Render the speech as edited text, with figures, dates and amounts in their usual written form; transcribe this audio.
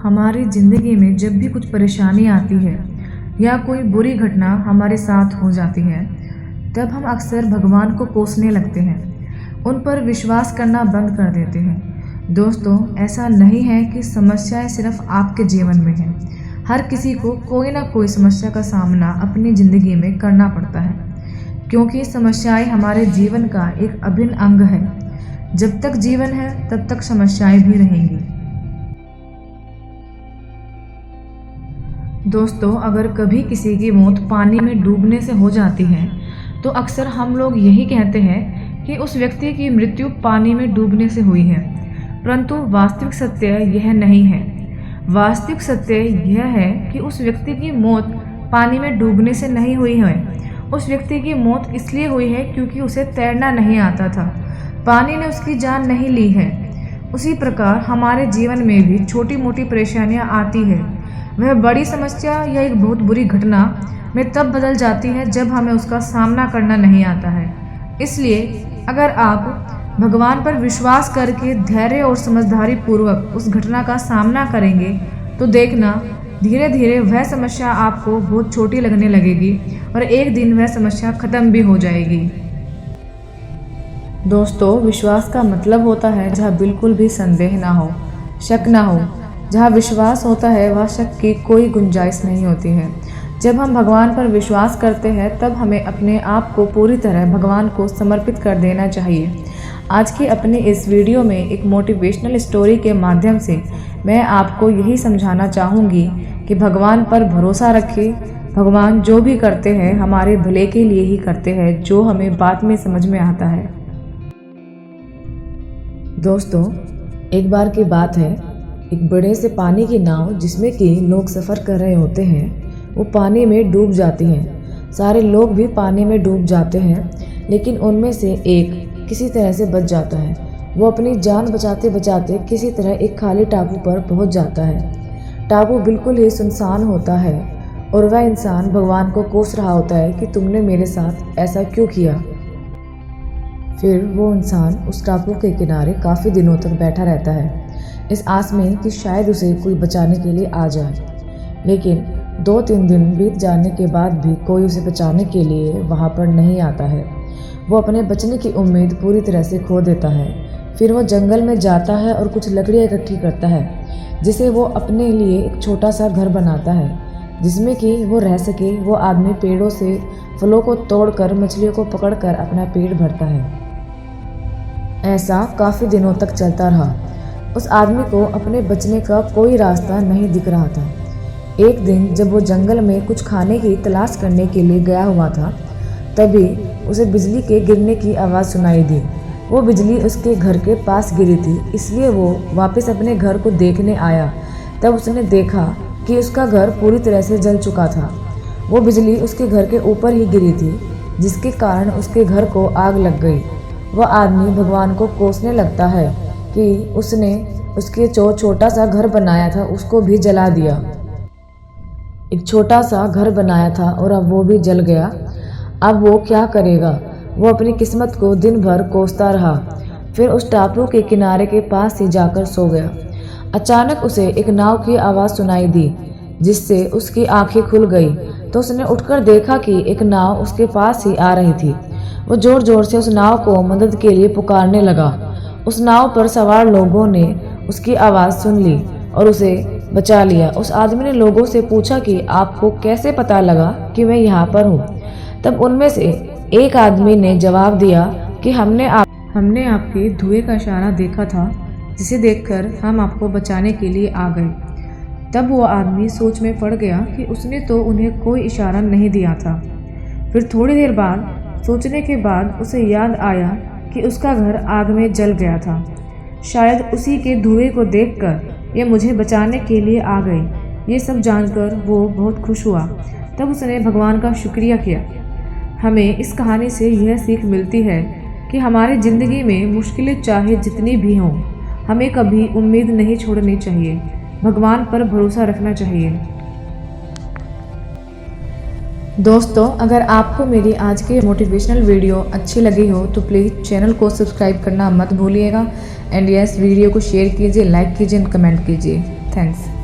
हमारी ज़िंदगी में जब भी कुछ परेशानी आती है या कोई बुरी घटना हमारे साथ हो जाती है, तब हम अक्सर भगवान को कोसने लगते हैं, उन पर विश्वास करना बंद कर देते हैं। दोस्तों, ऐसा नहीं है कि समस्याएं सिर्फ आपके जीवन में हैं। हर किसी को कोई ना कोई समस्या का सामना अपनी ज़िंदगी में करना पड़ता है, क्योंकि समस्याएं हमारे जीवन का एक अभिन्न अंग है। जब तक जीवन है तब तक समस्याएं भी रहेंगी। दोस्तों, अगर कभी किसी की मौत पानी में डूबने से हो जाती है तो अक्सर हम लोग यही कहते हैं कि उस व्यक्ति की मृत्यु पानी में डूबने से हुई है, परंतु वास्तविक सत्य यह नहीं है। वास्तविक सत्य यह है कि उस व्यक्ति की मौत पानी में डूबने से नहीं हुई है। उस व्यक्ति की मौत इसलिए हुई है क्योंकि उसे तैरना नहीं आता था, पानी ने उसकी जान नहीं ली है। उसी प्रकार हमारे जीवन में भी छोटी मोटी परेशानियां आती है। वह बड़ी समस्या या एक बहुत बुरी घटना में तब बदल जाती है जब हमें उसका सामना करना नहीं आता है। इसलिए अगर आप भगवान पर विश्वास करके धैर्य और समझदारी पूर्वक उस घटना का सामना करेंगे तो देखना, धीरे धीरे वह समस्या आपको बहुत छोटी लगने लगेगी और एक दिन वह समस्या खत्म भी हो जाएगी। दोस्तों, विश्वास का मतलब होता है जहाँ बिल्कुल भी संदेह ना हो, शक ना हो। जहाँ विश्वास होता है वहाँ शक की कोई गुंजाइश नहीं होती है। जब हम भगवान पर विश्वास करते हैं तब हमें अपने आप को पूरी तरह भगवान को समर्पित कर देना चाहिए। आज की अपनी इस वीडियो में एक मोटिवेशनल स्टोरी के माध्यम से मैं आपको यही समझाना चाहूँगी कि भगवान पर भरोसा रखें। भगवान जो भी करते हैं हमारे भले के लिए ही करते हैं, जो हमें बाद में समझ में आता है। दोस्तों, एक बार की बात है, एक बड़े से पानी की नाव जिसमें कि लोग सफ़र कर रहे होते हैं, वो पानी में डूब जाती हैं। सारे लोग भी पानी में डूब जाते हैं, लेकिन उनमें से एक किसी तरह से बच जाता है। वो अपनी जान बचाते बचाते किसी तरह एक खाली टापू पर पहुंच जाता है। टापू बिल्कुल ही सुनसान होता है और वह इंसान भगवान को कोस रहा होता है कि तुमने मेरे साथ ऐसा क्यों किया। फिर वो इंसान उस टापू के किनारे काफ़ी दिनों तक बैठा रहता है, इस आस में कि शायद उसे कोई बचाने के लिए आ जाए। लेकिन 2-3 दिन बीत जाने के बाद भी कोई उसे बचाने के लिए वहाँ पर नहीं आता है। वो अपने बचने की उम्मीद पूरी तरह से खो देता है। फिर वो जंगल में जाता है और कुछ लकड़ियाँ इकट्ठी करता है, जिसे वो अपने लिए एक छोटा सा घर बनाता है जिसमें कि वो रह सके। वो आदमी पेड़ों से फलों को तोड़कर मछलियों को पकड़कर अपना पेट भरता है। ऐसा काफ़ी दिनों तक चलता रहा। उस आदमी को अपने बचने का कोई रास्ता नहीं दिख रहा था। एक दिन जब वो जंगल में कुछ खाने की तलाश करने के लिए गया हुआ था, तभी उसे बिजली के गिरने की आवाज़ सुनाई दी। वो बिजली उसके घर के पास गिरी थी, इसलिए वो वापस अपने घर को देखने आया। तब उसने देखा कि उसका घर पूरी तरह से जल चुका था। वो बिजली उसके घर के ऊपर ही गिरी थी, जिसके कारण उसके घर को आग लग गई। वह आदमी भगवान को कोसने लगता है कि उसने उसके जो छोटा सा घर बनाया था उसको भी जला दिया। एक छोटा सा घर बनाया था और अब वो भी जल गया। अब वो क्या करेगा? वो अपनी किस्मत को दिन भर कोसता रहा। फिर उस टापू के किनारे के पास ही जाकर सो गया। अचानक उसे एक नाव की आवाज़ सुनाई दी, जिससे उसकी आंखें खुल गई। तो उसने उठकर देखा कि एक नाव उसके पास ही आ रही थी। वो जोर जोर से उस नाव को मदद के लिए पुकारने लगा। उस नाव पर सवार लोगों ने उसकी आवाज़ सुन ली और उसे बचा लिया। उस आदमी ने लोगों से पूछा कि आपको कैसे पता लगा कि मैं यहाँ पर हूँ? तब उनमें से एक आदमी ने जवाब दिया कि हमने आपके धुएं का इशारा देखा था, जिसे देखकर हम आपको बचाने के लिए आ गए। तब वो आदमी सोच में पड़ गया कि उसने तो उन्हें कोई इशारा नहीं दिया था। फिर थोड़ी देर बाद सोचने के बाद उसे याद आया कि उसका घर आग में जल गया था। शायद उसी के धुएं को देखकर ये मुझे बचाने के लिए आ गई। ये सब जानकर वो बहुत खुश हुआ। तब उसने भगवान का शुक्रिया किया। हमें इस कहानी से यह सीख मिलती है कि हमारी ज़िंदगी में मुश्किलें चाहे जितनी भी हों, हमें कभी उम्मीद नहीं छोड़नी चाहिए। भगवान पर भरोसा रखना चाहिए। दोस्तों, अगर आपको मेरी आज की मोटिवेशनल वीडियो अच्छी लगी हो तो प्लीज़ चैनल को सब्सक्राइब करना मत भूलिएगा। एंड यस, वीडियो को शेयर कीजिए, लाइक कीजिए, कमेंट कीजिए। थैंक्स।